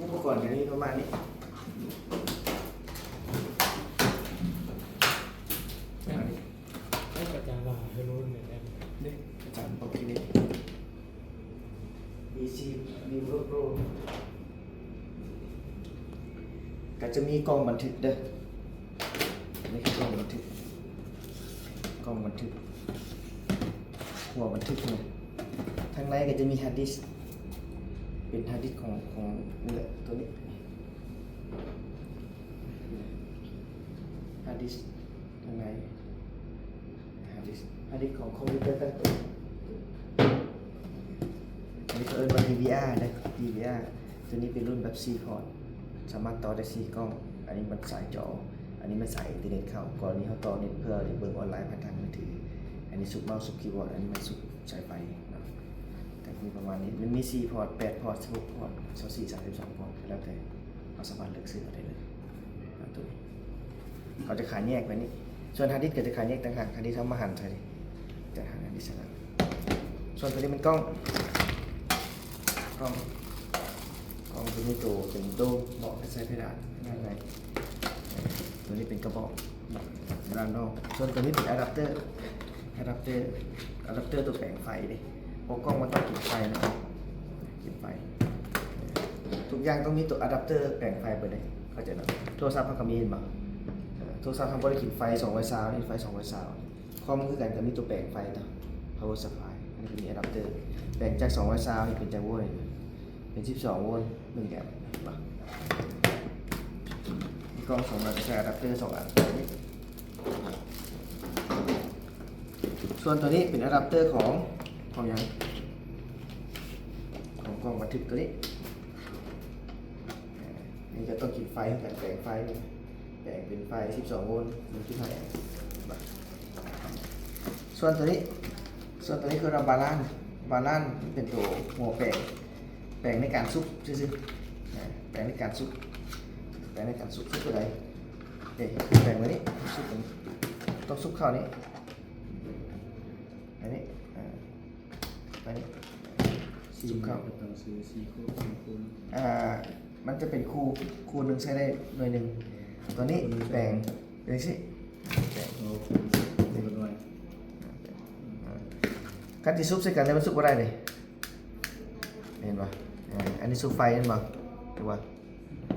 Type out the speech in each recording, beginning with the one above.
อุปกรณ์กันนี้ประมาณนี้ให้กระจายว่าให้รู้เนี่ยแอม นี่อาจารย์บอกที่นี่ BC Vivo Pro ก็จะมีกล้องบันทึกเด้อนี่คือกล้องบันทึกกล้องบันทึกหัวบันทึกเนี่ยทางในก็จะมีฮาร์ดดิสก์เป็นฮาร์ดดิสก์ของนี่แหละตัวนี้ฮาร์ดดิสก์ทางในฮาร์ดดิสก์ของคอมพิวเตอร์ตั้งตัวอันนี้ก็เรียกว่า DVR นะ DVR ตัวนี้เป็นรุ่นแบบ4พอร์ตสามารถต่อได้4กล้องอันนี้มันสายจออันนี้มันสายอินเทอร์เน็ตเข้าก่อนนี้เขาต่อเน็ตเพื่อเบิ่งออนไลน์ผ่านทางมือถืออันนี้สุดเมาส์สุดคีย์บอร์ดอันนี้มันสุดสายไฟนะแต่มีประมาณนี้มันมี4พอร์ต8พอร์ต16พอร์ต24 32พอร์ตแล้วแต่เราสามารถเลือกซื้อเอาได้เลยตัวนี้เขาจะขายแยกไว้นี่ส่วนฮาร์ดดิสก์ก็จะขายแยกต่างหากฮาร์ดดิสก์ทำมาหันใช่แต่ฮาร์ดดิสก์นะส่วนตัวนี้เป็นกล้องตัวนี้ตัวเป็นโดเหมาะกับใช้เพดานด้านในตัวนี้เป็นกระบอกด้านนอกส่วนตัวนี้เป็นอะแดปเตอร์ตัวแปลงไฟดิโอ้กล้องมันต้องกินไฟนะครับกินไฟทุกอย่างต้องมีตัวอะแดปเตอร์แปลงไฟไปเลยเข้าใจไหมโทรศัพท์เขาก็มีเห็นป่ะโทรศัพท์ทำบริกินไฟ200 ซาวนี่ไฟ200 ซาวคอมคือกันแต่มีตัวแปลงไฟนะ power supply อันนี้เป็นอะแดปเตอร์แปลงจาก200 ซาวนี่เป็นจากโวลต์เป็น12 โวลต์1 แอมป์ป่ะมีกล้อง2อันใช้อะแดปเตอร์2 อันส่วนตัวนี้เป็นอะแดปเตอร์ของยังของกล้องบันทึกตัวนี้นี่จะต้องกินไฟกันแปลงไฟแปลงเป็นไฟ12 โวลต์1.5 แอมป์ส่วนตัวนี้คือเราบาลานซ์เป็นตัวหัวแปลงในการซุปซื่อๆแปลงในการซุปตัวไหนเด็กแปลงไว้นี่ซุปตรงนี้ต้องซุปเข้านี้อันนี้อันนี้ซุปเข้ามันจะเป็นคูหนึ่งใช้ได้หน่วยหนึ่งตัวนี้แปลงเลยสิการที่ซุปใส่กันแล้วมันซุปอะไรเลยเห็นป่ะอันนี้ซุปไฟเห็นป่ะถูกป่ะ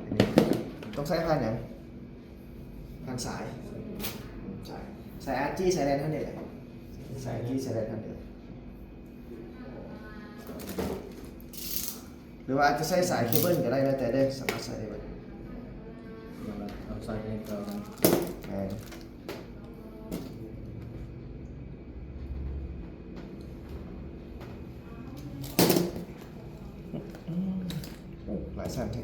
อันนี้ต้องใช้ผ่านอย่างผ่านสายอาร์จีสายแลนเท่านี้แหละสายอาร์จีสายแลนเท่านี้หรือว่าอาจจะใช้สายเคเบิลก็ได้แล้วแต่ได้สามารถใส่ได้หมดเอาใส่ในกระเป๋าหลายสั้นแท้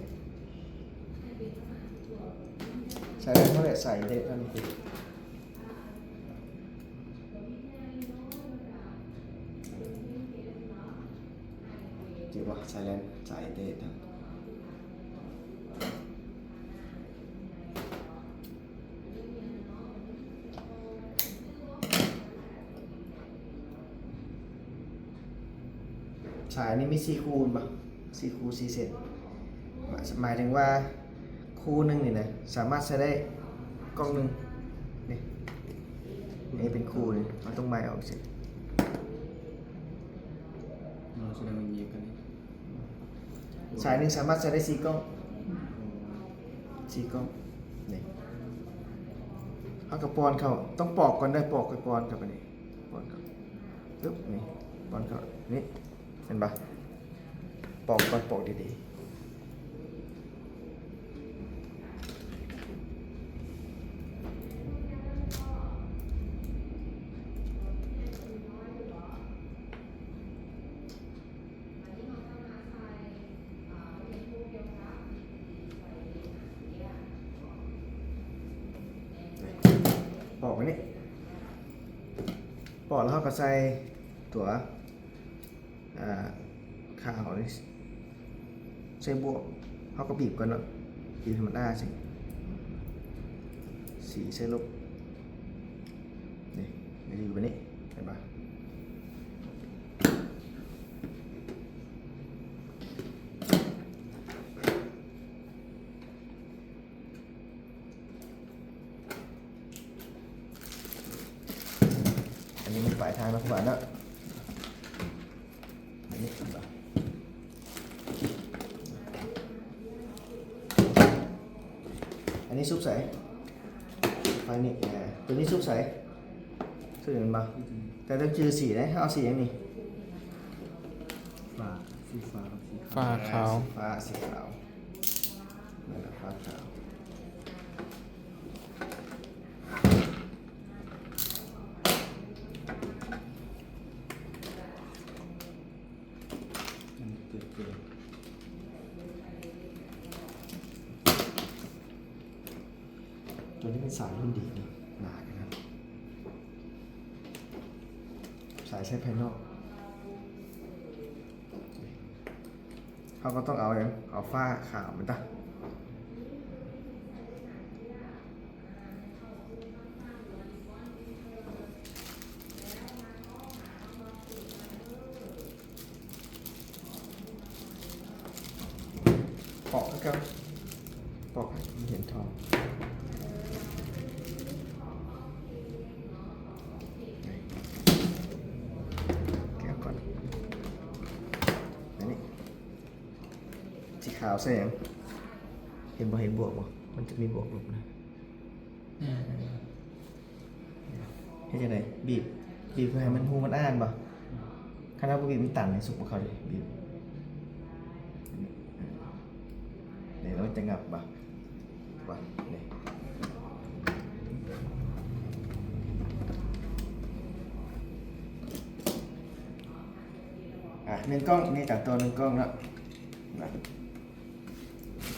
ใช้ได้เท่าไหร่ใส่ได้เท่านี้จีบว่าใส่ได้ใส่ได้ทั้งสายนี้มี4 คูณป่ะ4 คูณ 4 เซนหมายถึงว่าคูหนึ่งนี่นะสามารถใช้ได้กล้องหนึ่งนี่เป็นคูนี่มันต้องไม้ออกสิแสดงว่าเยียกันสายหนึ่งสามารถใช้ได้4 กล้องนี่เอากระปอนเข้าต้องปอกก่อนได้ปอกกระปอนกับอันนี้ปอนเข้าปึ๊บนี่ปอนเข้านี่เห็นปะปอกก่อนปอกดีๆปอกไว้นี่ปอกแล้วเขาก็ใส่ตัวข้าวนี่ใส่บวกเขาก็บีบก่อนเนาะบีบธรรมดาสิสีใส่ลบนี่มันอยู่แบบนี้เห็นปะ ลายทางนะครูบาเนาะอันนี้บ่อันนี้ซุปใสไฟนี่ตัวนี้ซุปใสซุปอย่างนั้นบ่แต่ต้องจือสีนะเอาสีอย่างนี้ ฟ้าสีฟ้ากับสี ฟ้าขาว สีขาวนั่นแหละฟ้าขาว อันนี้เกิดเกิด ตัวนี้เป็นสายรุ่นดีนะหนานะครับสายใช้ภายนอกเขาก็ต้องเอาอย่างเอาฝ้าขาวมันตั้งปอกก็ปอกให้มันเห็นทองแก้วก่อนอันนี้สีขาวใส่ยังเห็นบ่เห็นบวกบ่มันจะมีบวกลบนะเฮ็ดจังไดบีบเพื่อให้มันหูมันอ่านบ่คันเอาบ่บีบมันตันให้สุกบ่เข้าดิบีบเดี๋ยวเราจะงับบ่นี่หนึ่งกล้องนี่จากตัวหนึ่งกล้องแล้วนะ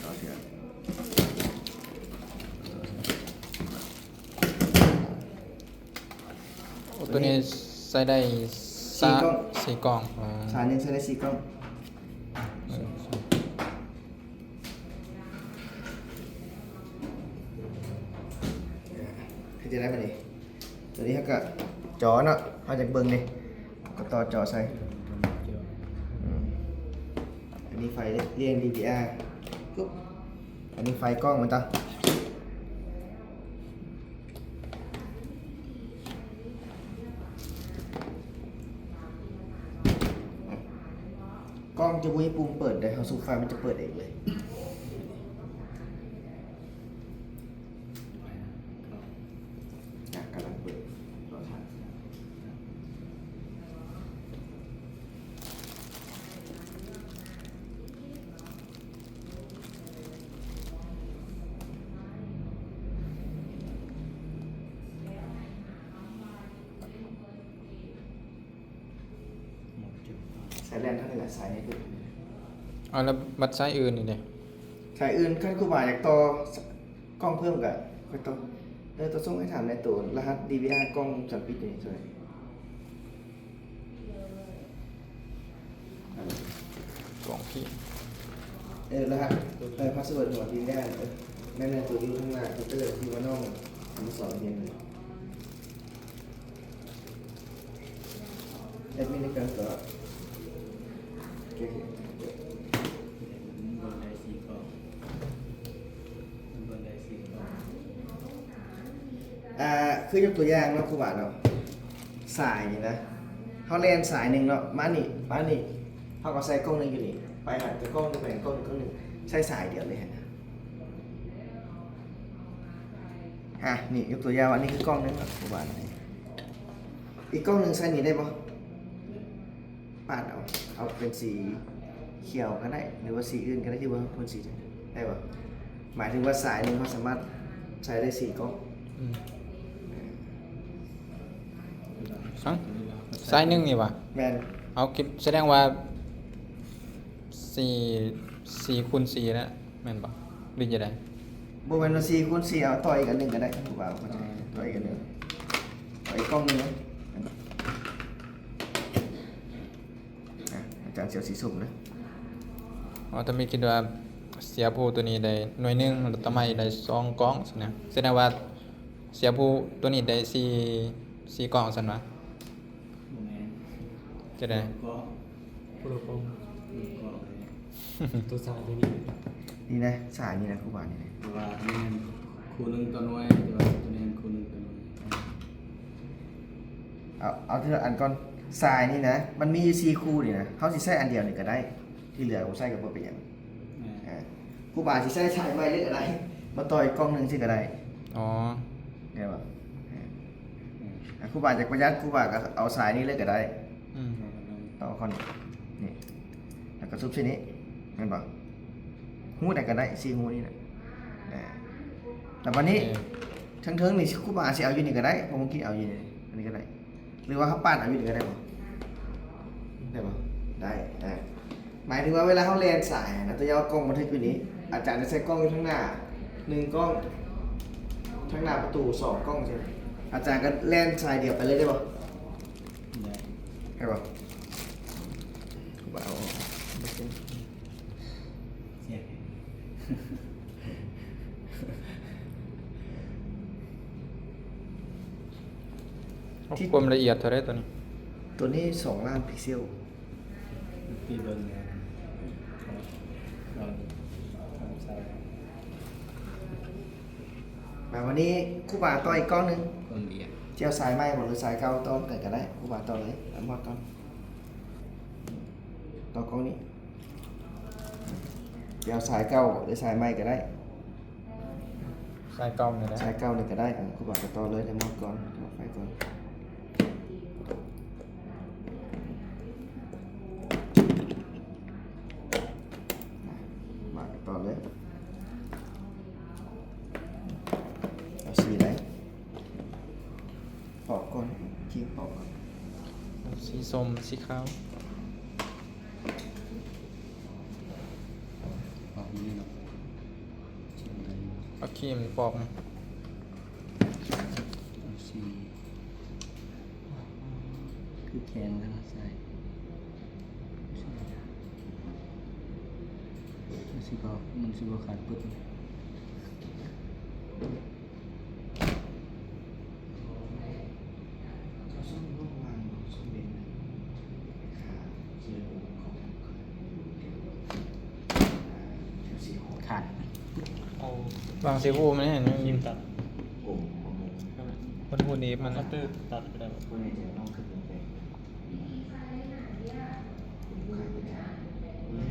ต่อเชือก ตัวนี้ใส่ได้4 กล่องอ๋อ สายหนึ่งใช้ได้4กล้องให้จะได้ไปนี่ตัวนี้เขาก็จอเนาะเขาจากเบิ้งนี่ก็ต่อจอใส่ เกี่ยว อันนี้ไฟเรียง DVR ปุ๊บอันนี้ไฟกล้องมันจ้ะกล้องจะบุ้ยปุ่มเปิดได้เขาสูบไฟมันจะเปิดเองเลยกำลังเปิดรอทันสายแลนเท่าไหร่ละสายนี้คือ เอาแล้วบัตรสายอื่นนี่เด้ สายอื่นขั้นครูบาอยากต่อกล้องเพิ่มกับค่อยต่อตัวส่งให้ถามในตัวรหัส DVR กล้องจอปิดนี่ช่วย กล่องพี่ รหัสพาสเวิร์ดหัว DVR แม่นตัวอยู่ข้างหน้าคอมพิวเตอร์ที่ว่าน้องทำสอนเรียนเลยแอดมินในการต่อโอเค บนไดสีกล่องบนไดสีกล่อง คือยกตัวอย่างเนาะครูบาเนาะสายนี่นะเขาเล่นสายหนึ่งเนาะมานี่เขาก็ใส่กล้องหนึ่งอยู่นี่ไปหันไปกล้องหนึ่งไปกล้องหนึ่งใช้สายเดียวเลยฮะนี่ยกตัวอย่างอันนี้คือกล้องหนึงเนาะครูบาเนาะอีกกล้องหนึ่งใส่นี่ได้ปะปาดเอาเป็นสีเขียวก็ได้หรือว่าสีอื่นก็ได้ที่ว่าเป็นสีได้ปะหมายถึงว่าสายหนึ่งเขาสามารถใช้ได้4กล้อง อืมฮะสายหนึ่งนี่วะ แมน เอาคิดแสดงว่า4 คูณ 4แล้วแม่นบ่หรือจะได้ บวกเป็น4คูณ4เอาต่ออีกอันหนึ่งก็ได้ครับครูบาเข้าใจต่ออีกอันหนึ่งต่ออีกกล้องหนึงนะอาจารย์เสียวสีสุ่มนะ อ๋อถ้ามีคิดว่าเสียผู้ตัวนี้ได้หน่วยหนึงแล้วต่อมาอีกได้2 กล่องซั่นนะแสดงว่าเสียผู้ตัวนี้ได้4 กล่องซั่นวะ โมเมนต์ จะได้ ก็ โปรโปร ก็เลย ตัวสายตัวนี้ นี่นะสายนี่นะครูบานี่นะ เพราะว่านี่คูนึงตัวน้อยแต่ว่าตัวนี้คูนึงตัวน้อย เอาทีละอันก่อนทรายนี่นะมันมีอยู่4คู่นี่นะเขาสิใช้อันเดียวนี่ก็ได้ ที่เหลือผมใช้กับบ่เป็นหยังครูบาสิใช้ทรายไม้หรืออะไรมาต่ออีกกล้องหนึงสิก็ได้ อ๋อ ได้ป่ะครูบาจากประหยัดครูบาก็เอาสายนี้เลยก็ได้ อืม ต่อคอนนี่แล้วก็ซุปชิ้นนี้เห็นป่ะหูไหนก็ได้4หูนี่นะแต่วันนี้ทั้งนี่ครูบาสิเอาอยู่นี่ก็ได้ผมเมื่อกี้เอาอยู่นี่อันนี้ก็ได้ หรือว่าเขาปั้นเอาอยู่นี่ก็ได้ป่ะได้ป่ะได้หมายถึงว่าเวลาเขาเรียนสายนะตัวอยาวกล้องบันทึกอยู่นี้อาจารย์จะใช้กล้องอยู่ข้างหน้า1กล้องข้างหน้าประตู2กล้องใช่ไหมอาจารย์ก็เล่นสายเดียวไปเลยได้ป่ะ ได้ ใช่ป่ะเอา เสีย ความละเอียดเท่าไรตัวนี้ ตัวนี้2 ล้านพิกเซล พี่เบิ่งนะลองใส่ มาวันนี้ครูบาต่ออีกกล้องหนึง คนเดียว เจียวสายไหมหรือสายเก่าต่อกันก็ได้ครูบาต่อเลยเอาหมดก่อนต่อกล้องนี้เจียวสายเก่าหรือสายไหมก็ได้ สายเก่านี่แหละ สายเก่าเลยก็ได้ครูบาก็ต่อเลยเอาหมดก่อนต่อไฟก่อนมาต่อเลยเอาสีไหนปอกก่อนขี้ปอกก่อน สีส้มสีขาว ออกนี่เนาะ เอาครีมปอกนะ สีคือแข็งแล้วใส่มันสิบ่ขาดปึ๊บ ขาด วางสีคู่มันเห็นไหม ยิ้มตัด คนหูนี้มัน คัตเตอร์ตัดไปได้ ห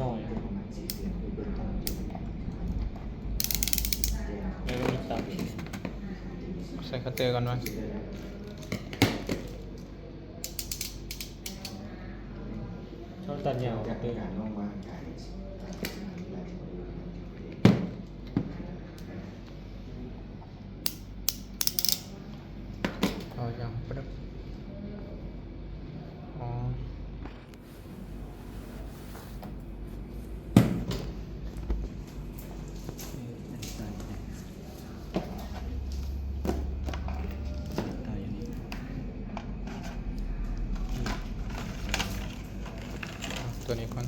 น่อยแล้วก็มีตัด ใส่คัตเตอร์ก่อนวะ ชอบตัดยาวคัตเตอร์ เอาอย่างปึ๊บอ๋อ ตัวนี้ก่อน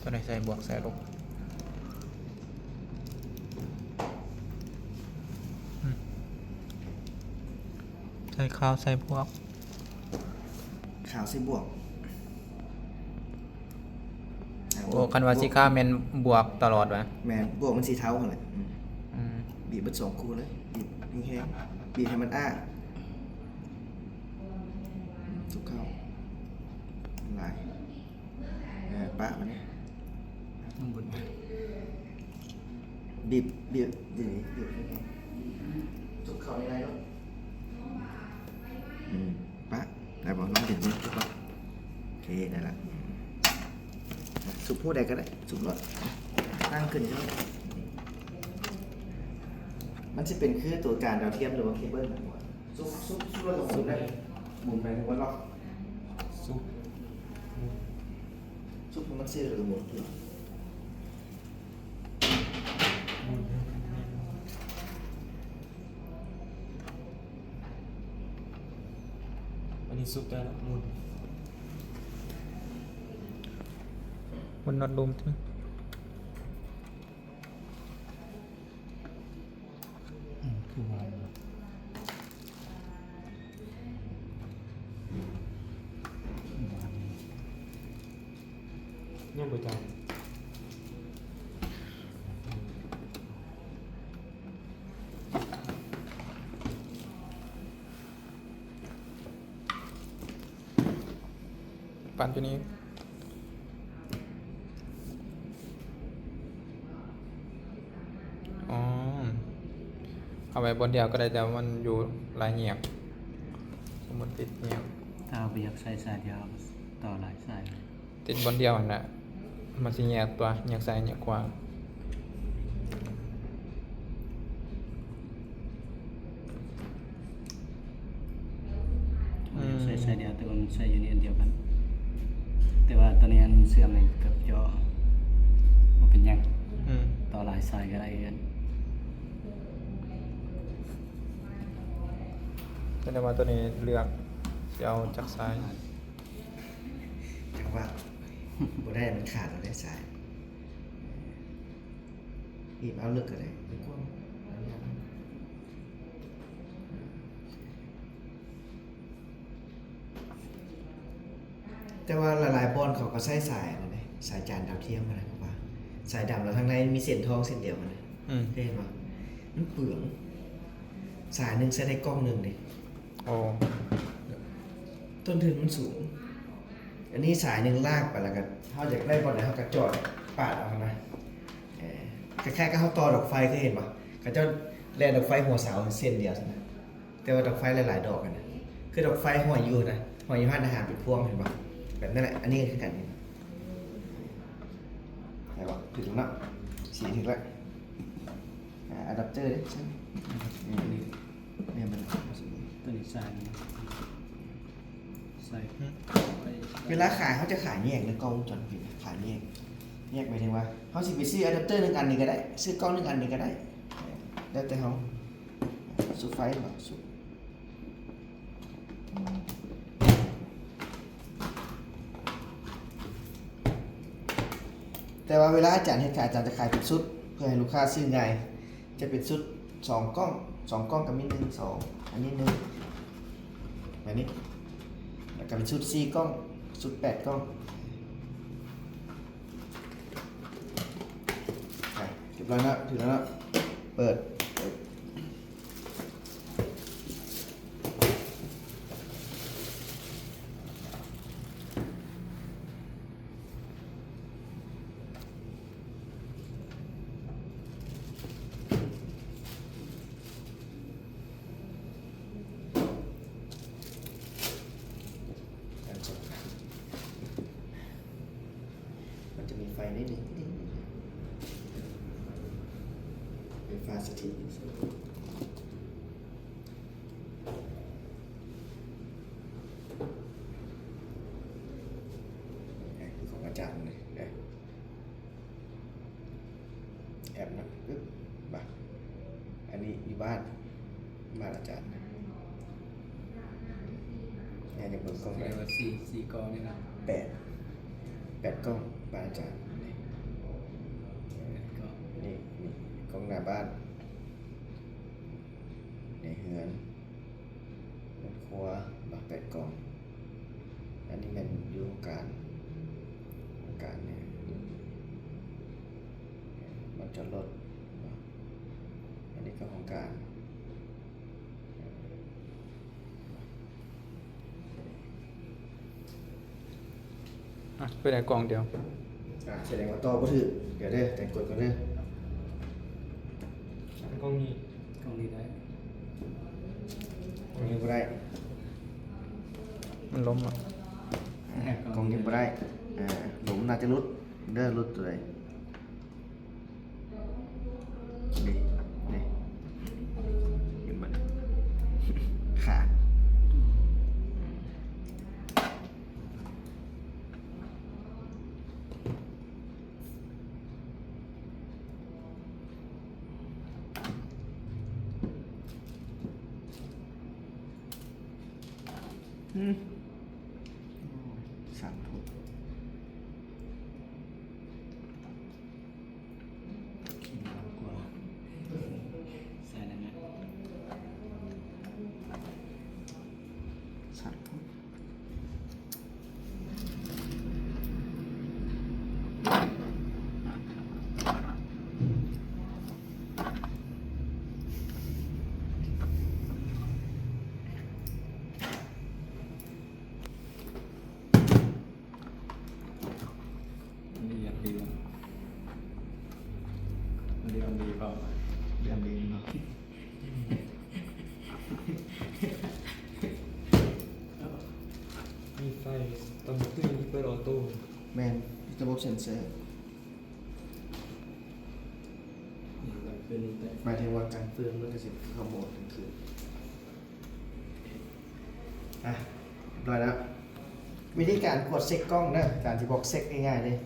ตัวไหนใส่บวกใส่ลบใส่ขาวใส่บวก ขาวสีบวก โอ้คันว่าสีขาวแม่นบวกตลอดวะ แมนบวกมันสีเทาเหรอ อืม บีบเป็น2 คู่เลยบีบแห้งๆบีบให้มันอ้าทุกเข้าลายปะมันเนี่ย ข้างบน บีบบีบแห้งๆทุกเข้าในไรเนาะปะได้บอกน้องเด็กนี่ทุกคนโอเคได้ละสุกพูดใดก็ได้สุกหลอดตั้งขึ้นใช่ไหมมันจะเป็นคือตัวการดาวเทียมหรือว่าเคเบิลนะซุกเราจะหมุนได้หมุนไปหัวล็อก ซุป ซุกมันซื้อหรือหมุน อันนี้ซุปได้แล้วมุน บนน็อตลูมที่ คือหวานยังบ่จัง ปั่นตัวนี้อ๋อเอาไว้บนเดียวก็ได้แต่ว่ามันอยู่หลายเหยียบสมมติติดเหยียบ ถ้าเอาไปอยากใส่สายเดียวต่อหลายสาย ติดบนเดียวนั่นแหละมันสิแยกตัวแยกซ้ายแยกขวา ใส่สายเดียวแต่ว่ามันใส่อยู่ในอันเดียวกัน แต่ว่าตอนนี้อันเสื่อมเลยกับจอมันเป็นหยัง อืม ต่อหลายสายก็ได้กัน แต่ว่าตัวนี้เลือกสิเอาจากซ้าย ถามว่าบ่ได้มันขาดเราได้สายอีบเอาเลือกก็ได้ไม่กว้างเอาอย่างนั้นแต่ว่าหลายๆบอลเขาก็ใช้สายอะไรนะสายจานดาวเทียมอะไรว่าสายดำแล้วทางในมีเส้นทองเส้นเดียวมันนะ อืม เคยเห็นปะมันเปลืองสายหนึ่งใช้ได้กล้องหนึ่งดิ โอ้ ต้นทุนมันสูง อันนี้สายหนึ่งลากไปแล้วกันเขาอยากได้บอลไหนเขากระจอดปาดเอานะคล้ายๆกับเขาต่อดอกไฟเคยเห็นปะเขาจะแล่ดอกไฟหัวเสาเส้นเดียวนะแต่ว่าดอกไฟหลายๆดอกกันนะคือดอกไฟห้อยอยู่นะห้อยอยู่ห้านอาหารเป็นพวงเห็นปะแบบนั่นแหละอันนี้คือกันนี่ไหนวะถึงแล้วสีถึงแล้วอะแดปเตอร์ดิใช่ไหมนี่เนี่ยมัน ตัวนี้สายนี้ใส่ เวลาขายเขาจะขายแยกในกล้องวงจรปิดขายแยกหมายถึงว่าเขาสิไปซื้ออะแดปเตอร์หนึ่งอันนี้ก็ได้ซื้อกล้องหนึ่งอันนี้ก็ได้แล้วแต่เขาสุดไฟหรอสุดแต่ว่าเวลาอาจารย์ให้ขายอาจารย์จะขายเป็นชุดเพื่อให้ลูกค้าซื้อง่ายจะเป็นชุด2กล้อง2กล้องกับมี1 2อันนี้1แบบนี้แล้วก็เป็นชุด4กล้องชุด8กล้องเรียบร้อยแล้วถึงแล้วนะเปิดมันจะมีไฟนิดนึงไฟฟ้าสถิตของอาจารย์เลยแอบนะปึ๊บบ่ะอันนี้อยู่บ้านอาจารย์เนี่ยจะเปิดกล้อง เรียกว่าสี่กองนี่นะ 8กล้องบ้านอาจารย์นี่ ก็ นี่กล้องหน้าบ้านในเฮือนครัวบัก8กล้องอันนี้มันอยู่การเนี่ยมันจอดรถอันนี้ก็ของการ อ่ะเพื่อได้กล่องเดียว แสดงว่าต่อบ่ถือเดี๋ยวเด้อแต่กดก่อนเด้อก ล้องนี้ได้ กล้องนี้บ่ได้ มันล้มอ่ะ กล้องนี้บ่ได้หลุมน่าจะรุดเด้อรุดตัวใดนี่เห็นมันขาดสั่งถูกขี้มากกว่าใส่แล้วนะ สั่งถูก ต้ แมนระบบเซ็นเซอร์ นี่ก็เป็นแต่ หมายถึงว่าการเฟืองมันก็จะเข้าโหมดกลางคืนอ่ะเรียบร้อยแล้ววิธีการกดเช็คกล้องนะการที่บอกเช็คง่ายๆเลย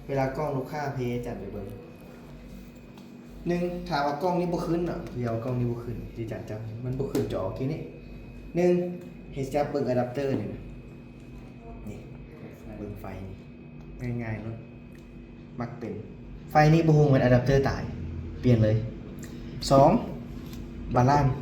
เวลากล้องลูกค้าเพย์จัดไปเบิ่งหนึ่งถามว่ากล้องนี้บ่ขึ้นเนาะเดี๋ยวกล้องนี้บ่ขึ้นที่จัดจับมันบ่ขึ้นจอทีนี้หนึ่งเฮ็ดจับเบิ่งอะแดปเตอร์นี่นะนี่เบิ่งไฟนี่ง่ายๆเนาะมักเป็นไฟนี้บ่ฮู้มันอะแดปเตอร์ตายเปลี่ยนเลยสองบาลานซ์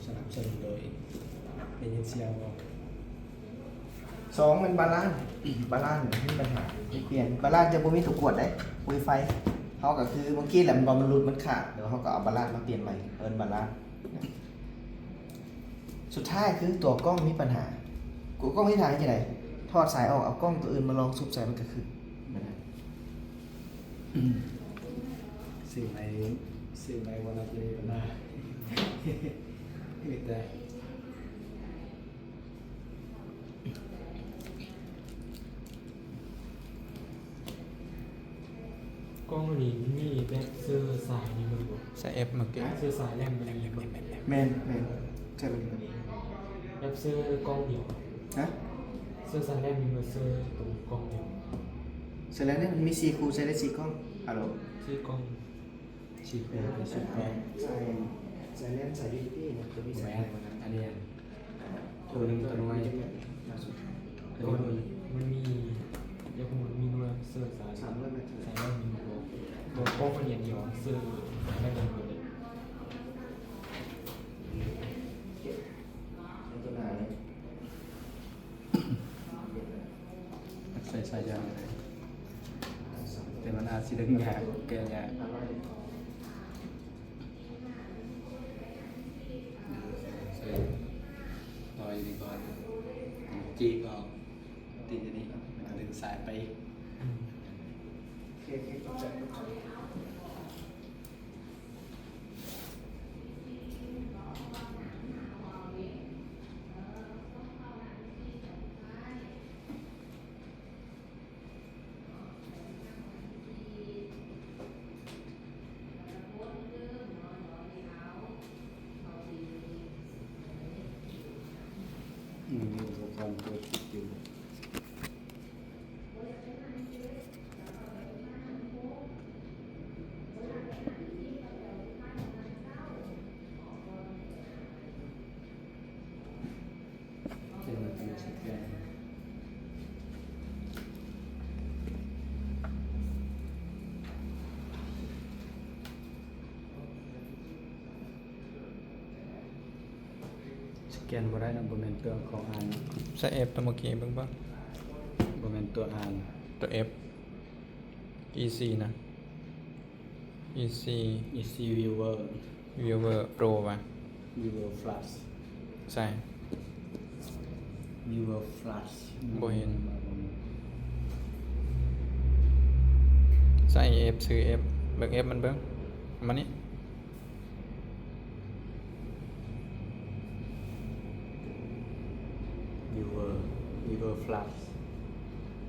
สนับสนุนโดยเอเจนซี่บอก สองมันบาลานซ์บาลานซ์มีปัญหาไม่เปลี่ยนบาลานซ์จะบ่มีถูกกดได้คุยไฟเขาก็คือเมื่อกี้แหละมันบอมันหลุดมันขาดเดี๋ยวเขาก็เอาบาลานซ์มาเปลี่ยนใหม่เอิ้นบาลานซ์สุดท้ายคือตัวกล้องมีปัญหากูกล้องที่ถ่ายจะไหนถอดสายออกเอากล้องตัวอื่นมาลองซุบใส่มันก็คือมันนะ สิ่งในวันอาทิตย์เป็นหน้าไม่ได้ กล้องนี้มีแบบเสื้อสายนี่มันบอก ใส่ F เมื่อกี้ เสื้อสายแลมเป็นยังไงบ้าง แมนใช่เป็นแบบนี้ แบบเสื้อกล้องเดียว ฮะ เสื้อสายแลมมีเบอร์เสื้อตรงกล้องเดียว เสร็จแล้วเนี่ยมันมี4คูใช้ได้4กล้องฮัลโหล ชื่อกล้อง ชีพเป็นสุดแม่ ใส่เลนส์ใส่ดีพี่นะจะมี แม่ ใส่อะไร อันนี้ตัวนึงตัวน้อย ตัวนี้มันมีเดี๋ยวผมมีด้วยเสื้อสาย 300เมตร สายแลมมีตัวกล้องมันอย่างเดียวเสื้อสายแลมมีเลย ตัวหนาเลย ใส่สายยางแต่มันอาจสิดึงยากแก่ยากต่อยดีก่อนจีบออกตีจะนี้มันก็ดึงสายไป โอเคเข้าใจมีอุปกรณ์ตัวจิตอยู่เป็นตัวสแกนสแกนบ่ได้นะบ่แม่นตัวของอ่าน ใส่ F ตัวเมื่อกี้เบิ่งบ่ บ่แม่นตัวอ่าน ตัว F EC นะ EC EC Viewer Viewer Pro ป่ะ Viewer Flash ใส่ Viewer Flash บ่เห็น ใส่ F ซื้อ F เบิ่ง F มันเบิ่งมานี่ Viewer Flash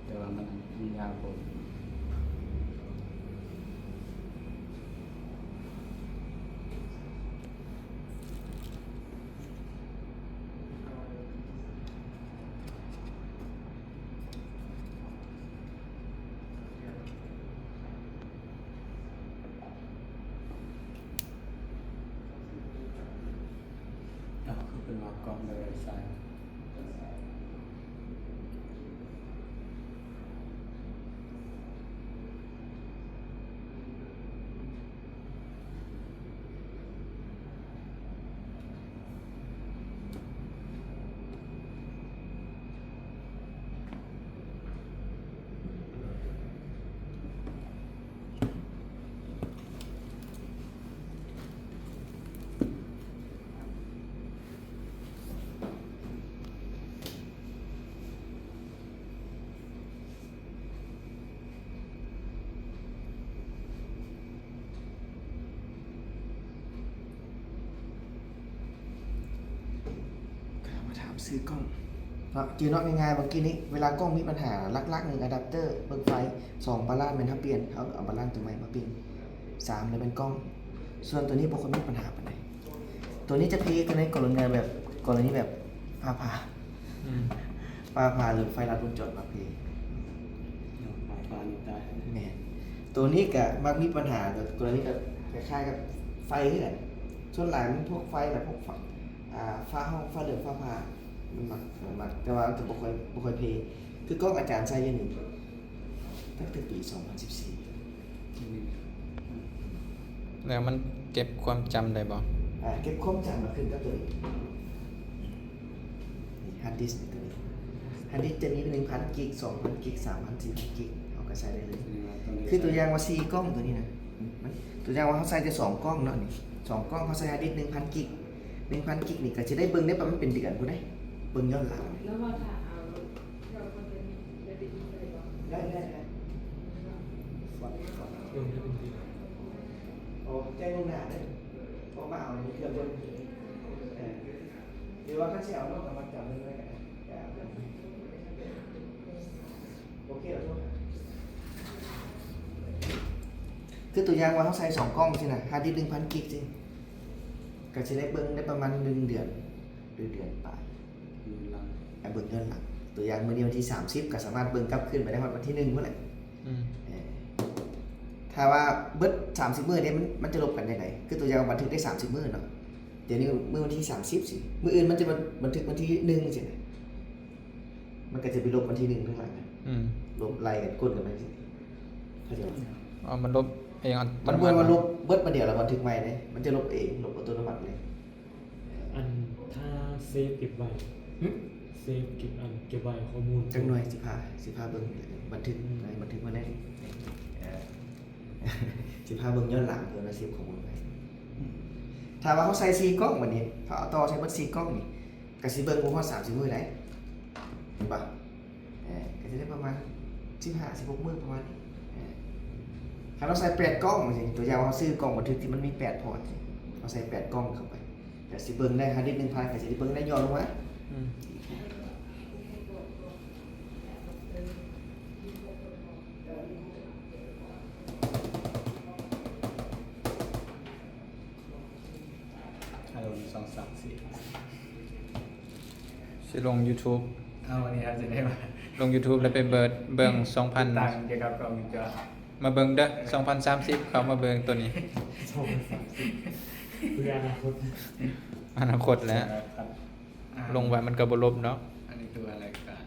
แต่ว่ามันยาวกว่าคือเป็นว่ากล้องเลยใช่ ซื้อกล้องเนาะจือเนาะง่ายๆเมื่อกี้นี้เวลากล้องมีปัญหาลักๆหนึ่งอะแดปเตอร์เบิกไฟ2บาลานซ์เป็นถ้าเปลี่ยนเอาบาลานซ์ตัวใหม่มาเปลี่ยน3เลยเป็นกล้อง ส่วนตัวนี้บางคนมีปัญหาปานใดตัวนี้จะพีกันในกรณีแบบฟ้าผ่า อืม ฟ้าผ่าหรือไฟลัดวงจรมาพี ปลานี่ตาย แม่นตัวนี้ก็มักมีปัญหาแต่กรณีกับคล้ายๆกับไฟนี่แหละส่วนหลายมันพวกไฟแบบพวกฟ้าห้องฟ้าเหลืองฟ้าผ่ามันมักแต่ว่าจะบ่ค่อยเพย์คือกล้องอาจารย์ใช้อยังนี้ตั้งแต่ปี 2014 แล้วมันเก็บความจำได้บ่ เก็บความจำมาขึ้นกับตัวนี้ฮาร์ดดิสก์ตัวนี้ฮาร์ดดิสก์จะมี1,000 กิก 2,000 กิก 3,000 4,000 กิกเอาก็ใช้ได้เลย คือตัวอย่างว่า4กล้องตัวนี้นะมันตัวอย่างว่าเขาใส่จะ2กล้องเนาะนี่2กล้องเขาใส่ฮาร์ดดิสก์ 1,000 กิก 1,000 กิกนี่ก็จะได้เบิ่งได้ประมาณเป็นเดือนพุ่นได้เบิ่งย้อนหลัง แล้วพอถ่ายเอาเราควรจะมีได้ไปดูอะไรบ้าง ได้ฝัน รวมได้เป็นที่ โอ้แจ้งล่วงหน้าได้เพราะว่าเอาเครื่องเบิ่งหรือว่าเขาสิเอาเนาะเอามาจับเบิ่งไว้กันโอเคแล้วทุกคือตัวอย่างว่าเขาใส่2กล้องสินะฮาร์ดดิสก์ 1,000 กิกสิก็จะได้เบิ่งได้ประมาณ1 เดือนหรือเดือนปลาย เบิ่งย้อนหลังตัวอย่างมื้อนี้วันที่30ก็สามารถเบิ่งกลับขึ้นไปได้วันที่1เมื่อไหร่ อืม ถ้าว่าเบิด30มื้อนี้มันจะลบกันได้ไหนคือตัวอย่างบันทึกได้30มื้อเนาะเดี๋ยวนี้มื้อวันที่30สิมื้ออื่นมันจะบันทึกวันที่1สินะมันก็จะไปลบวันที่1ข้างหลังนะ อืม ลบไล่กันกดกันไปสิเข้าใจบ่ อ๋อมันลบเองอัต มัน โน บ่ มัติ ว่าลบเบิดมาเดียวแล้วบันทึกใหม่เด้มันจะลบเองลบอัตโนมัติเลย อันถ้าเซฟเก็บไว้ หึ เซฟเก็บเก็บไว้ข้อมูล จักหน่อยสิพาเบิ่งบันทึกมาเลยสิพาเบิ่งย้อนหลังเพิ่นว่าเซฟข้อมูลไว้ ถ้าว่าเขาใส่4กล้องวันนี้เขาเอาต่อใช้เบิด4กล้องนี่ก็สิเบิ่งบ่ฮอด30มื้อได้เห็นปะก็จะได้ประมาณ15 16มื้อประมาณนี้ถ้าเราใส่8กล้องจังตัวอย่างว่าเราซื้อกล้องบันทึกที่มันมี8พอร์ตสิเราใส่8กล้องเข้าไปก็สิเบิ่งได้ฮาร์ดดิสก์ 1,000ก็สิได้เบิ่งได้ย้อนลงมา อืม เอา2 3 4 สิลง YouTube เอาวันนี้ครับจะได้มา ลง YouTube แล้วไปเบิ่ง ต่าง 2,000 เกี่ยวกับกล้องวงจร มาเบิ่งเด้อ2030เขามาเบิ่งตัวนี้ เพื่ออนาคต อนาคตแล้ว ครับ ลงไว้มันก็บ่ลบเนาะ อันนี้คืออะไรกัน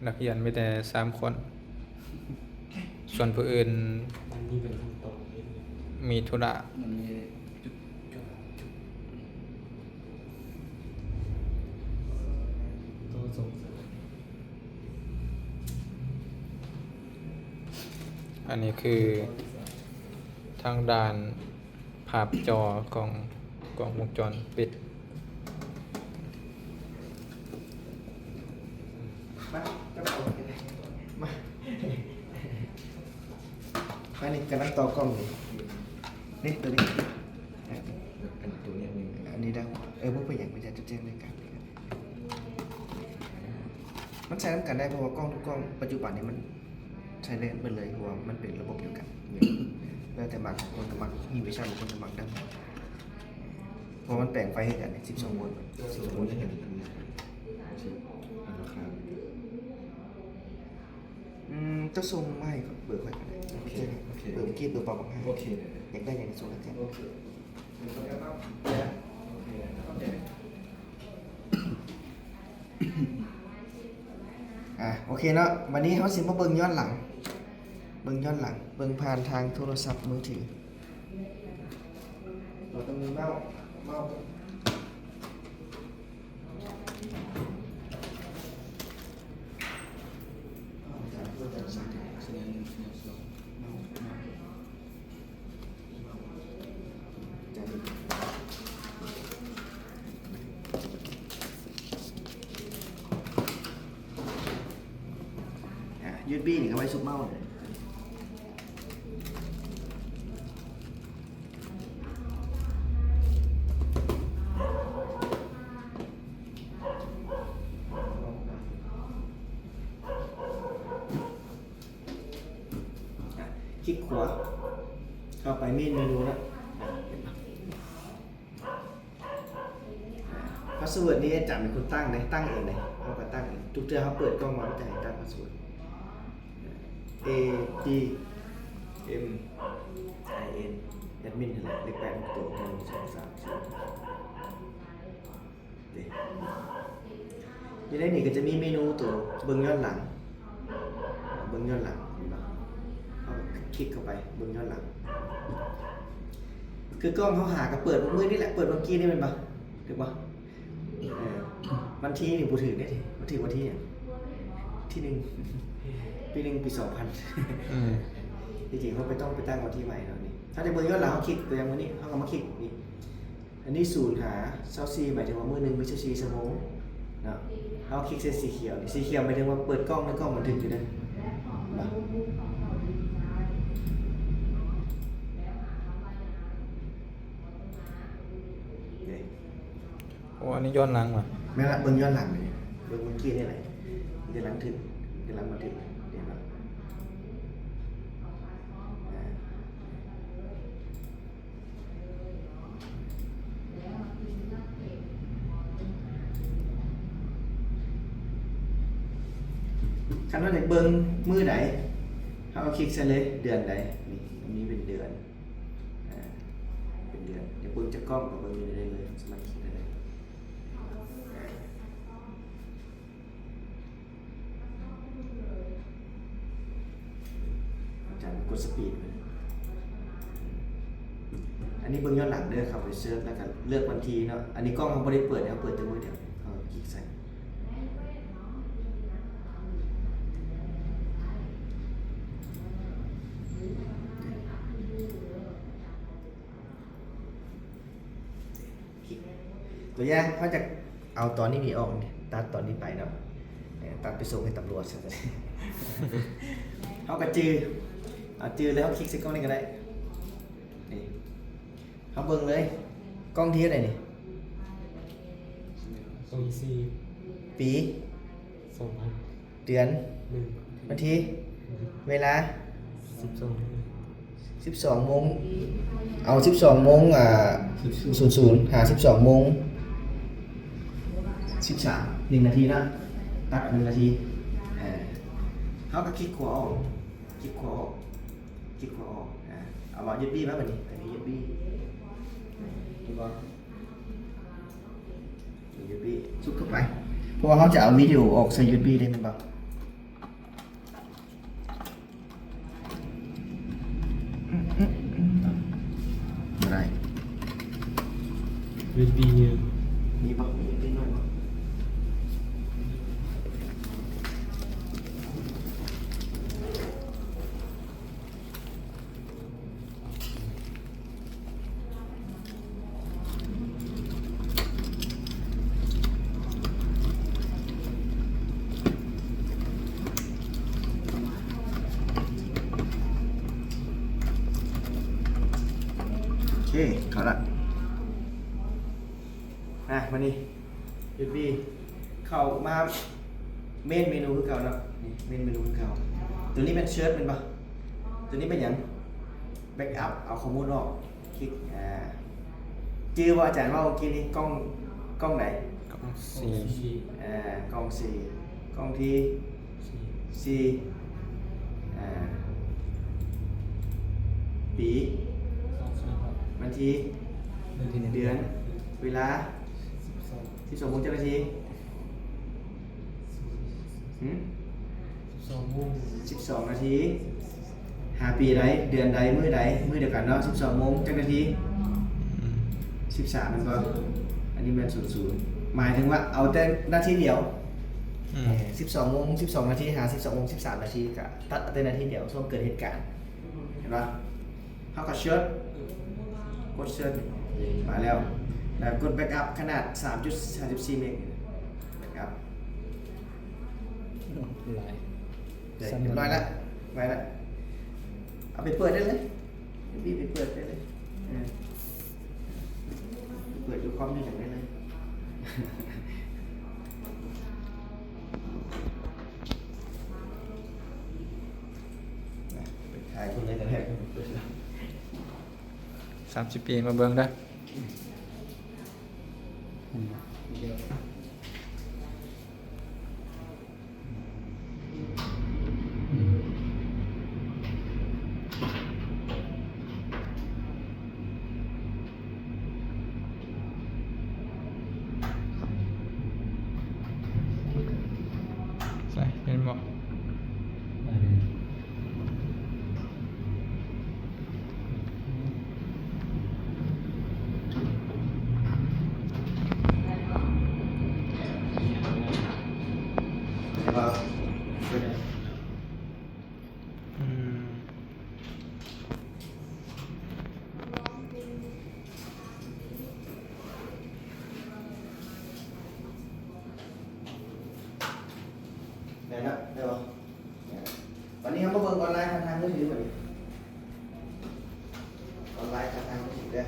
นักเรียนมีแต่3คน ส่วนผู้อื่น มันมีเป็นขั้นตอนนิดนึง มีธุระ มันมีจุด ต้องส่งเสริม อันนี้คือทางด้านภาพจอของกล้องวงจรปิด มาจับเอามาอันนี้กำลังต่อกล้องอยู่นี่ตัวนี้อันตัวนี้อันนี้ได้บ่ไปอย่างมันจะแจ้งรายการมันใช้น้ำกันได้เพราะว่ากล้องทุกกล้องปัจจุบันนี้มันใช้ได้หมดเลยเพราะว่ามันเป็นระบบเดียวกันแล้วแต่บางคนก็มักมีวิชาบางคนก็มักดังเพราะมันแปลงไฟให้กัน12โวลต์12โวลต์ให้กันราคาต้องส่งไม่ก็เบอร์ค่อยกันโอเคเบอร์เมื่อกี้เบอร์ปอบอกให้โอเคอยากได้อย่างนี้ส่งแล้วกันโอเคโอเคเนาะวันนี้เขาสิมาเบิ่งย้อนหลัง เบิ่งผ่านทางโทรศัพท์มือถือเราต้องมีเมาส์ยูดบี้นี่ก็ไว้ซุปเมาส์เลย ลิกขวาเข้าไปเมนเมนูแล้วพาสเวิร์ดนี้อาจารย์เป็นคนตั้งเลยตั้งเองเลยเขาก็ตั้งเองทุกเทื่อเขาเปิดกล้องมาจะให้ตั้งพาสเวิร์ด A G M I N แอดมินเท่าไหร่เลข8 6ตัว1 2 3 4เดี๋ยวอยู่ในนี้ก็จะมีเมนูตัวเบิ่งย้อนหลังเห็นบ่เอาคลิกเข้าไปเบิ่งย้อนหลังคือกล้องเขาหาก็เปิดมือนี่แหละเปิดเมื่อกี้นี่เป็นปะถูกปะวันที่นี่บูถือได้ทีวันที่เนี่ยที่หนึ่งปี 1 ปี 2000 อืม จริงๆเขาไปต้องไปตั้งวันที่ใหม่แล้วนี่ถ้าในเบอร์ย้อนหลังเขาคลิกตัวอย่างวันนี้เขาก็มาคลิกนี่อันนี้ศูนย์หาเซาซีหมายถึงว่ามือหนึ่งไม่ใช่ซีชั่วโมงนะเขาคลิกเส้นสีเขียวนี่สีเขียวหมายถึงว่าเปิดกล้องแล้วกล้องมันถึงอยู่นั่นนะนี่ โอ้อันนี้ย้อนหลังว่ะ แม่ละเบอร์ย้อนหลังเลยเบอร์เมื่อกี้นี่แหละเดี๋ยวหลังถึงเดี๋ยวหลังมาถึงเดี๋ยวนะคันว่าในเบิ้งมือไหนเขาเอาคลิกเส้นเลยเดือนใดนี่อันนี้เป็นเดือนเป็นเดือนเดี๋ยวเบิ้งจะกล้องกับเบิ้งอยู่ได้เลยสามารถคลิกได้เลยอาจารย์กดสปีดเลยอันนี้เบิ้งย้อนหลังเด้อครับไปเซิร์ชแล้วกันเลือกวันทีเนาะอันนี้กล้องเขาไม่ได้เปิดนะเปิดแต่มือเดียวเอาคลิกใส่ตัวอย่างเขาจะเอาตอนนี้มีออกเนี่ยตัดตอนนี้ไปเนาะเนี่ยตัดไปส่งให้ตำรวจซะเลย เขาก็จือเอาจือแล้วเขาคลิกใส่กล้องนี่ก็ได้นี่เขาเบิ่งเลยกล้องที่อะไรนี่ 24 ปี 2001 เดือนวันที่เวลา 12 โมงเอา 12 โมง00หา 12 โมง 13 1 นาทีนะตัด1 นาทีเขาก็คลิกขวาออกคลิกขวาออกคลิกขวาออกเอาว่ายึดบี้มาแบบนี้อันนี้ยึดบี้ถูกป่ะยึดบี้ซุกเข้าไปเพราะว่าเขาจะเอาวิดีโอออกใส่ยึดบี้ได้ไหมบ้างไม่ได้ USB เนี่ย มีป่ะมีนิดหน่อยป่ะโอเคเข้าละมานี่ยูบีเข้ามาเมนเมนูคือเก่าเนาะนี่เมนเมนูคือเก่าตัวนี้เป็นเชิร์ตเป็นปะตัวนี้เป็นหยังแบ็กอัพเอาข้อมูลออกคลิกจื้อว่าอาจารย์ว่าเมื่อกี้นี้กล้องไหน กล้อง กล้องสี่กล้องที่สี่ปีวันที่เดือนเวลา12 โมงเจ้าหน้าที่12 นาทีหาปีใดเดือนใดมื้อใดมื้อเดียวกันเนาะ12 โมงเจ้าหน้าที่13มันก็อันนี้เป็น00หมายถึงว่าเอาแต่นาทีเดียว12 โมง 12 นาทีหา12 โมง 13 นาทีก็ตัดแต่นาทีเดียวช่วงเกิดเหตุการณ์เห็นปะเขาก็เชิร์ตกดเชิร์ตมาแล้วกดแบ็กอัพขนาด 3.34 เมกแบ็กอัพ ลาย เรียบร้อยแล้วไว้แล้วเอาไปเปิดได้เลยพี่ไปเปิดได้เลยเปิดดูคอมที่ไหนได้เลยไปถ่ายคนเลยกันแหละ 30 ปีมาเบิ่งเด้อ เดี๋ยว ใส่เห็นบ่ แล้วก็ อืม ได้แล้วได้ป่ะวันนี้เขามาเบิ่งออนไลน์ผ่านทางมือถือเหมือนออนไลน์ผ่านทางมือถือได้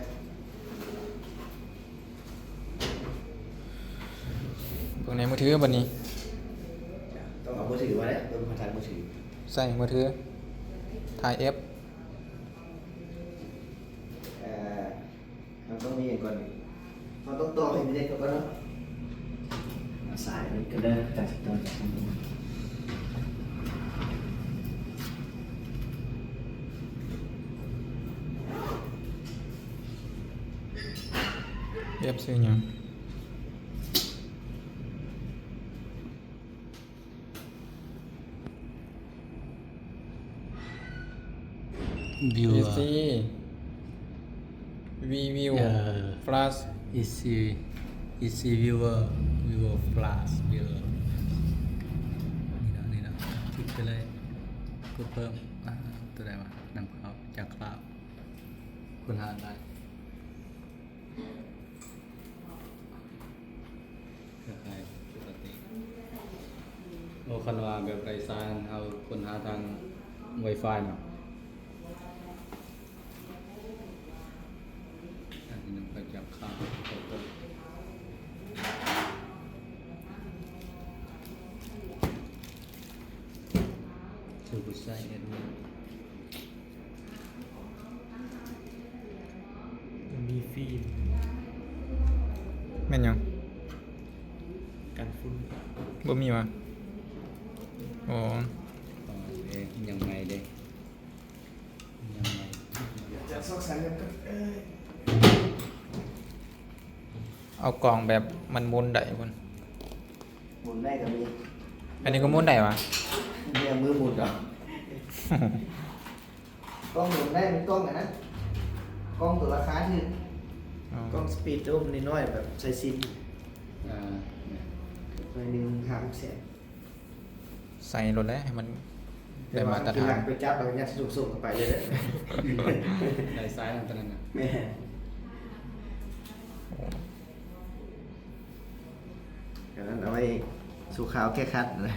เบิ่งในมือถือบัดนี้ ต้องเอามือถือมาเลยเบิ่งผ่านทางมือถือ ใส่มือถือถ่าย F เราต้องมีอย่างก่อนเราต้องต่ออินเทอร์เน็ตก่อนเนาะสายมันก็ได้จากตอนจากตรงนี้ F ซื้อหยัง วิว PC View Flash easy viewer flash viewer นี่นะคลิกไปเลยกดเพิ่มตัวใดวะนำเข้าจากคลาวด์คุณหาได้ก็ใครปกติโอ้คันว่าแบบไรซานเอาคนหาทาง Wi-Fi มาอันนี้นำไปจากคลาวด์กดเพิ่มชื่อผู้ใช้แอดมิน มันมีฟิล์ม แม่นหยัง กันฝุ่น บ่มีวะอ๋อ ยังไงเด้ยังไง จะซอกสันกันก็ เอากล่องแบบมันหมุนได้พุ่น หมุนได้ก็มี อันนี้ก็หมุนได้วะ เนี่ยมือหมุนเหรอกล้องหมุนได้เป็นกล้องอันนั้นกล้องตัวราคาที่ อ๋อก ล้องสปีดโจ้มันน้อยๆแบบใส่ซิม อ่า หน่อยหนึ่ง500,000 ใส่รถแล้วให้มันได้มาตรฐาน ไปจับแล้วก็ยัดสูงๆเข้าไปเลยเด้อ ไหนซ้ายทางตอนนั้นน่ะ แม่ดังนั้นเอาไว้สู่ขาวแก้คัดเลย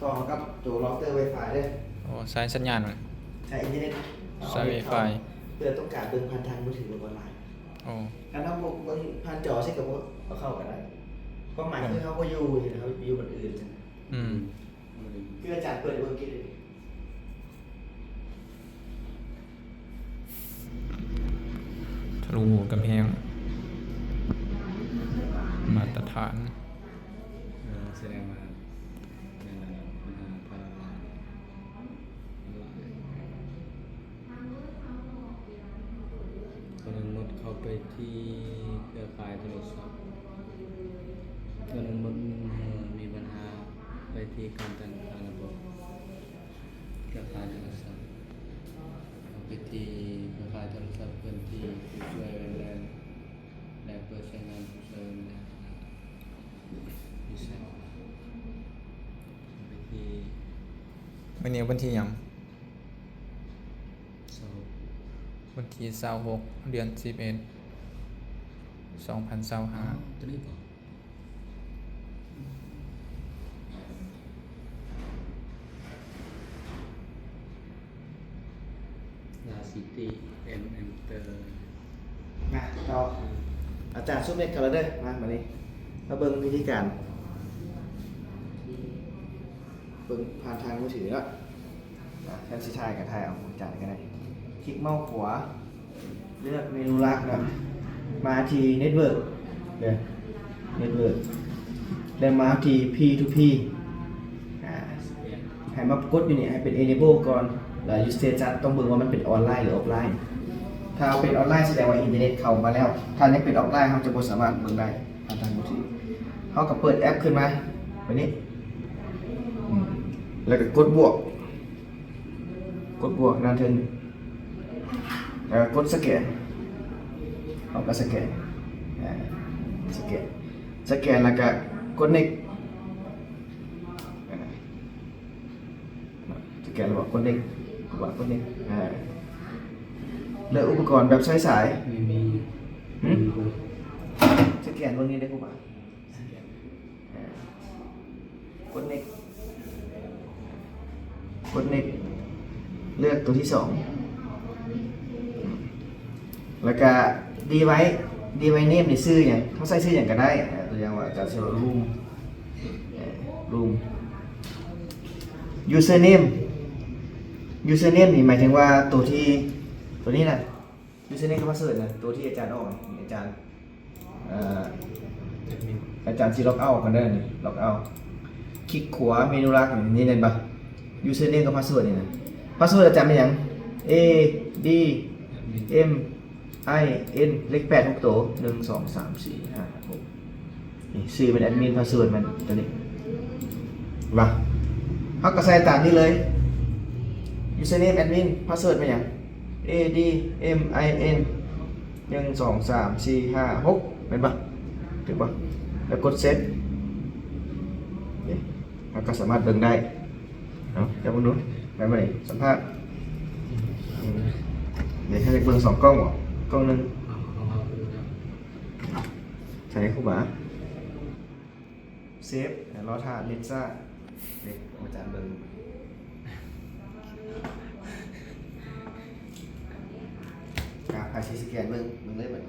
ต่อกับตัวเราเตอร์ Wi-Fi ด้วย โอ้ใช้สัญญาณมัน ใช้อินเทอร์เน็ต ใช้ Wi-Fi เพื่อต้องการเบิ่งผ่านทางมือถือออนไลน์ โอ้ การทำเบิ่งผ่านจอใช่กับว่าเอาเข้ากันได้ความหมายคือเขาก็อยู่เขาอยู่บนอื่นจัง อืม คืออาจารย์เปิดเบิ่งกินเลย ทะลุกำแพงมาตรฐาน แสดงว่านั่นน่ะปัญหาทางตอนนั้นมดเข้าไปที่เครือข่ายโทรศัพท์ตอนนั้นมดมีปัญหาไปที่การจัดการระบบเครือข่ายโทรศัพท์เอาไปที่เครือข่ายโทรศัพท์เพื่อนที่ผู้ช่วยและเปิดใช้งานผู้ช่วยและผู้ใช้ไปที่ วันนี้วันที่หยัง โซ่ วันที่26เดือน11 2025 ตัวนี้ก่อนลาซิตี้เอ็มเตอร์ มาต่ออาจารย์ซุปเน็ตคาราเดอร์มานี้มาเบิ่งวิธีการ บิ่งผ่านทางมือถือแล้วแค่สิถ่ายก็ถ่ายเอาจ่ายก็ได้คลิกเมาส์ขวาเลือกเมนูลักนะมาที่เน็ตเวิร์กเนี่ยเน็ตเวิร์กแล้วมาที่ P2P ให้มากดอยู่นี่ให้เป็น enable ก่อนแล้ว use status ต้องเบิ่งว่ามันเป็นออนไลน์หรือออฟไลน์ถ้าเป็นออนไลน์แสดงว่าอินเทอร์เน็ตเข้ามาแล้วถ้ายังเป็นออฟไลน์เราจะบ่สามารถเบิ่งได้ผ่านทางมือถือเขาก็เปิดแอปขึ้นมาแบบนี้แล้วก็กดบวกนั่นเองแล้วก็กดสแกนเขาก็สแกนสแกนแล้วก็กด next สแกนแล้วบอกกด next กด next เลือกอุปกรณ์แบบใช้สาย ไม่มี สแกนตรงนี้ได้ครูบา กด next เลือกตัวที่สองแล้วก็ดีไว้เนมในชื่ออย่างเขาใส่ชื่ออย่างก็ได้ตัวอย่างว่าจะใช้ว่า room username นี่หมายถึงว่าตัวนี้นะ username กับ password นะตัวที่อาจารย์ออกอาจารย์สิล็อกเอาท์กันได้นี่ล็อกเอาท์คลิกขวาเมนูลักนี่เห็นปะ username กับ password นี่นะ password อาจารย์เป็นหยัง A D M I N เลข8 6ตัว1 2 3 4 5 6นี่ชื่อเป็นแอดมิน password มันตัวนี้ว่าเขาก็ใส่ตามนี้เลย username admin password เป็นหยัง A D M I N 1 2 3 4 5 6เป็นปะถูกปะแล้วกดเซตนี่มันก็สามารถเบิ่งได้เนาะเดี๋ยวมาดูได้ไหมสัมภาษณ์เดี๋ยวให้เบิ่ง2 กล้องบ่กล้องหนึงใช้ครูบาเซฟรอท่าลิซ่าเด็กอาจารย์เบิ่งใครสิสแกนเบิ่งเลยบัด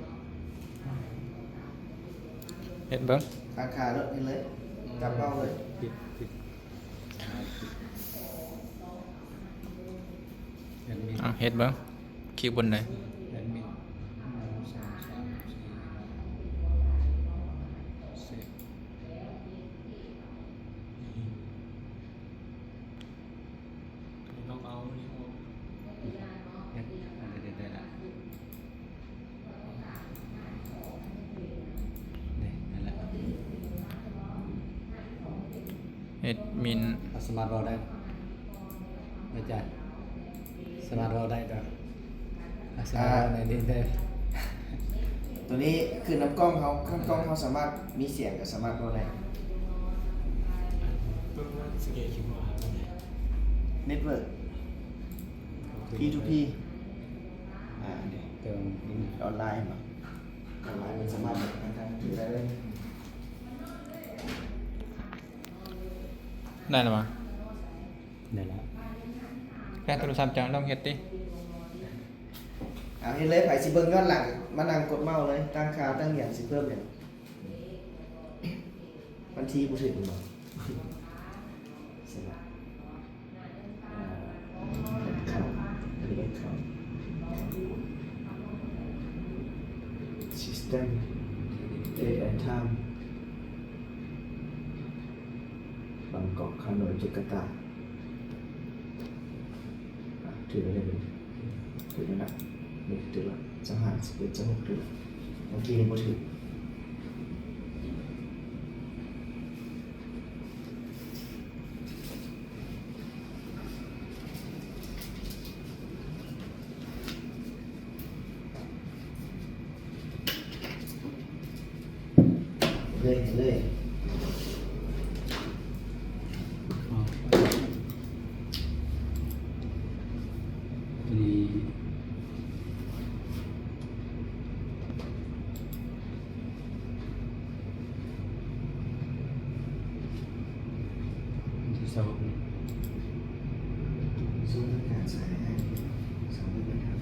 เฮ็ดเบิ่ง ราคาลดไปเลยจับเป้าเลย ปิดแอดมิน เฮ็ดเบิ่งคลิกบนไหน แอดมิน1 2 3 4 10ต้องเอานี่ออกเฮ็ดอะไรได้ละนี่นั่นแหละ เฮ็ดมิน เอาสมาร์ทเราได้ไม่จ่ายสมาร์ทเราได้ก็เอาสมาร์ทเราในนี้ได้ ตัวนี้คือน้ำกล้องเขาสามารถมีเสียงกับสามารถโน้ตได้ ต้องว่าสเกลคิดว่าอะไร Network P2P เนี่ย เติม ออนไลน์มาออนไลน์มันสามารถทางถือได้เลย ได้แล้วมั้ง ได้แล้ว แค่โทรศัพท์จังลองเฮ็ดดิ เห็นเลยไผสิเบิ่งย้อนหลังมานั่งกดเมาส์เลยตั้งค่าตั้งอย่างสิเพิ่มอย่างบัญชีผู้ถือบ่เสร็จแล้วเข้าSystem Date and Time บางกอกคานอยจาการ์ตาถือไปเลยถือไปนะนี่ถือละ15 11 16ถือเมื่อกี้นี่บ่ถือเลย นี่ที่สอง สู้เรื่องการใช้ให้สองเรื่องนะครับ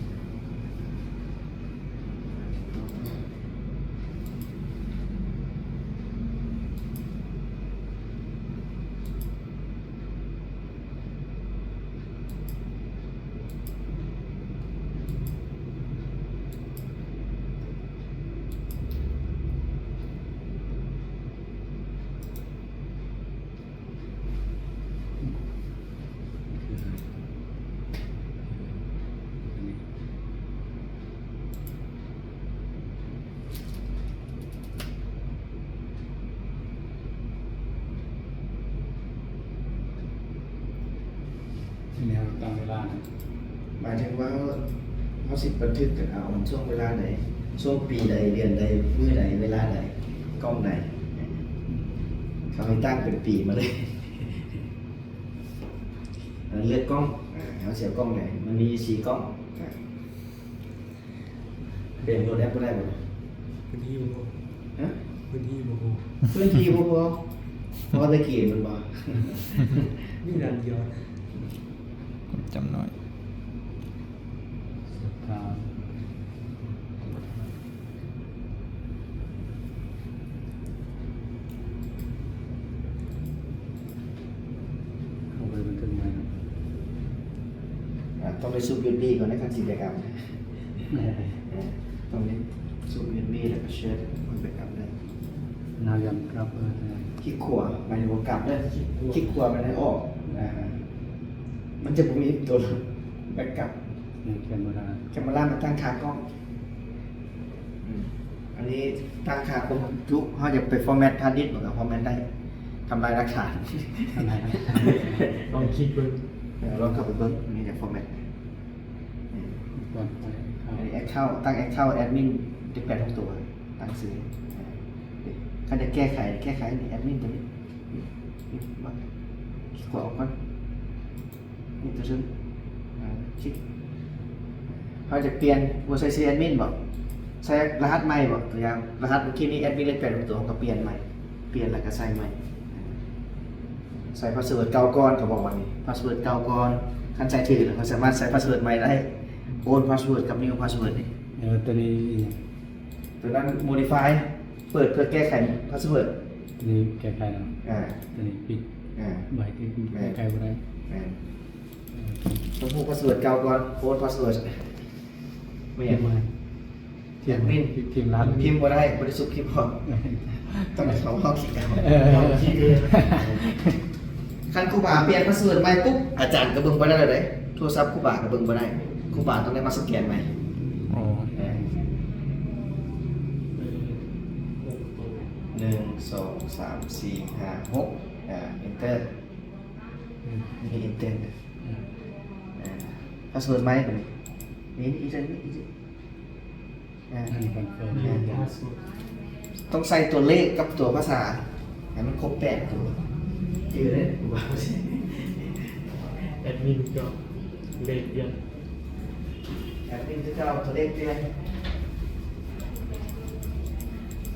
อันนี้ตามเวลานะ หมายถึงว่าเขาสิบันทึกกันเอาช่วงเวลาใดช่วงปีใดเดือนใดมื้อใดเวลาใดกล้องใดเขาให้ตั้งเป็นปีมาเลย เลือกกล้องเขาเสียกล้องไหนมันมี4กล้องเปลี่ยนตัวแอปก็ได้หมด พื้นที่บ่ ฮะ พื้นที่บ่ พื้นที่พวกเพราะตะกี้มันบ่ นี่ร้านเดียว คนจำน้อย ครับเข้าไปบันทึกใหม่นะ ต้องไปซูบ USB ก่อนนะครับสิแบกอัพต้องนี้ซูบ USB แล้วก็เชิญมันแบกอัพได้ นายันครับคลิกขวาหมายถึงว่ากลับได้คลิกขวามันให้ออกมันจะบ่มีตัวแบกอัพ นี่แคมเมรา แคมเมรามันตั้งค่ากล้องอันนี้ตั้งค่าคงจุเขาจะไปฟอร์แมตพาร์ทดิสก์เหมือนกับฟอร์แมตได้ทำลายหลักฐาน อะไรนะ ลองคิดเบิ่ง ลองเข้าไปเบิ้งนี่จะฟอร์แมต ก่อนไปเข้า อันนี้แอคเคาท์ตั้งแอคเคาท์แอดมินจะแปดทุกตัวตั้งซื้อถ้าจะแก้ไขนี่แอดมินตัวนี้นี่มาคลิกขวาออกก่อนนี่ตัวซึ่งคลิกเขาจะเปลี่ยนว่าใช้แอดมินบอกใช้รหัสใหม่บอกตัวอย่างรหัสเมื่อกี้นี้แอดมินเลขแปดทุกตัวเขาก็เปลี่ยนใหม่เปลี่ยนแล้วก็ใส่ใหม่ใส่พาสเวิร์ดเก่าก่อนเขาบอกว่านี่พาสเวิร์ดเก่าก่อนขั้นใส่ถือแล้วเขาสามารถใส่พาสเวิร์ดใหม่ได้โอนพาสเวิร์ดกับ new พาสเวิร์ดนี่ ตัวนี้ ตัวนั้น modify เปิดเพื่อแก้ไขพาสเวิร์ด ตัวนี้แก้ไขแล้ว อ่า ตัวนี้ปิด อ่า ใบที่แก้ไขบ่ได้ แม่นต้องพูดพาสเวิร์ดเก่าก่อนโอนพาสเวิร์ดไม่เห็น เทียมมินทีมร้าน พิมพ์บ่ได้บริสุทธิ์พิมพ์พอต้องไปเขาห้องคิดเอา คิดเอง คันครูบาเปลี่ยนพาสเวิร์ดใหม่ปุ๊บอาจารย์ก็เบิ่งบ่ได้เลยโทรศัพท์ครูบาก็เบิ่งบ่ได้ครูบาต้องได้มาสแกนใหม่ โอ้ 1 2 3 4 5 6enter นี่ enter พาสเวิร์ดใหม่ก่อนนี่อีกนี่อีก อันนี้คอนเฟิร์ม พาสเวิร์ด ต้องใส่ตัวเลขกับตัวภาษาให้มันครบ8ตัวชื่อเลยครูบาบ่ใช่ แอดมินก็เลขเดียว แอดมินจะเอาตัวเลขเปลี่ยน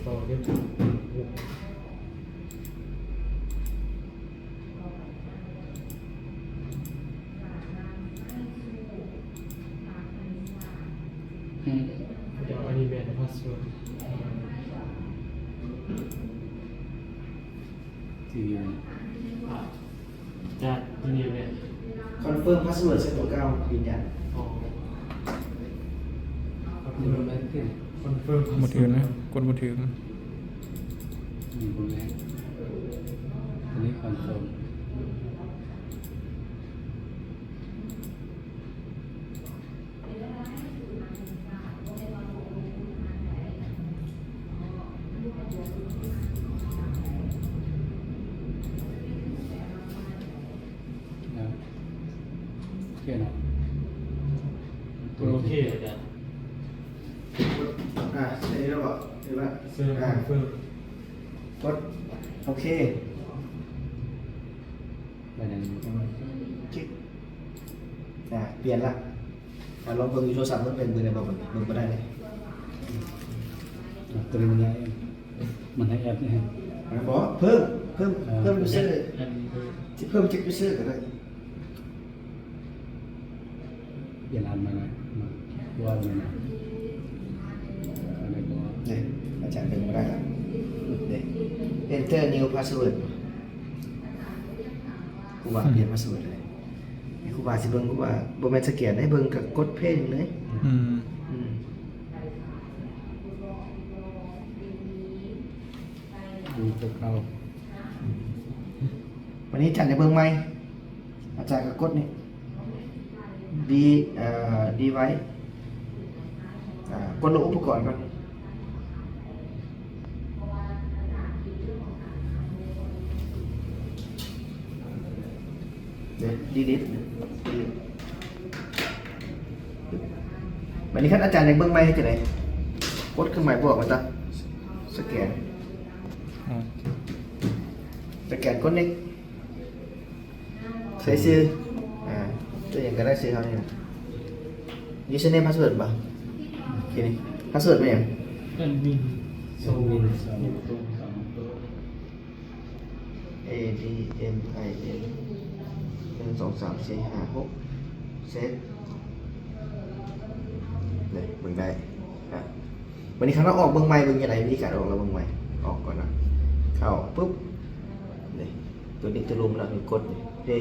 ต่อเรียบเดี๋ยวอันนี้เป็นพาสเวิร์ด ทีวี จากที่นี่เป็น คอนเฟิร์มพาสเวิร์ดใส่ตัวเก่ายืนยัน อ๋อ นี่มันไม่ขึ้น คอนเฟิร์ม บ่ถือนะกดบ่ถือ มีคนแรกอันนี้คอนเฟิร์มแล้วโอเคเนาะ ตัวโอเคอาจารย์ ใช่แล้วบอกหรือว่า เซิร์ฟคอนเฟิร์ม กดโอเค ไปไหน คลิกเปลี่ยนละลองเบิ่งอยู่โทรศัพท์มันเป็นมือในบอกมึงก็ได้เลย ตัวนี้มันย้ายมันให้แอปเนี่ย บอกเพิ่มยูเซอร์ อันนี้คือ ที่เพิ่มจิ๊กยูเซอร์ก็ได้ เปลี่ยนอันมาเลยมาว่ามันนะอะไรก็ เนี่ยอาจารย์ดึงมาได้ครับเนี่ย enter new password ครูบาเปลี่ยน password เลยครูบาสิเบิ่งครูบาบ่แม่นสแกนให้เบิ่งกับกดเพลงเลย อืม ดูพวกเรา วันนี้อาจารย์จะเบิ่งไหมอาจารย์ก็กดนี่ดีไว้กดลงอุปกรณ์ก่อน delete วันนี้ขั้นอาจารย์ในเบื้องไม้ให้จะไหนกดเครื่องหมายบวกมาจ้ะสแกน อืม สแกนกดเน็กใส่ชื่อตัวอย่างก็ได้ชื่อเขาเนี่ย username password ป่ะโอเคนี่ password เป็นยัง เป็นมินโซมิน A D M I N 1 2 3 4 5 6เซตเลยเบิ่งได้วันนี้ครั้งเราออกเบิ่งใหม่เบิ่งยังไงวิธีการออกเราเบิ่งใหม่ออกก่อนนะเข้าปุ๊บนี่ตัวนี้จะรวมแล้วนี่กดนี่เฮ้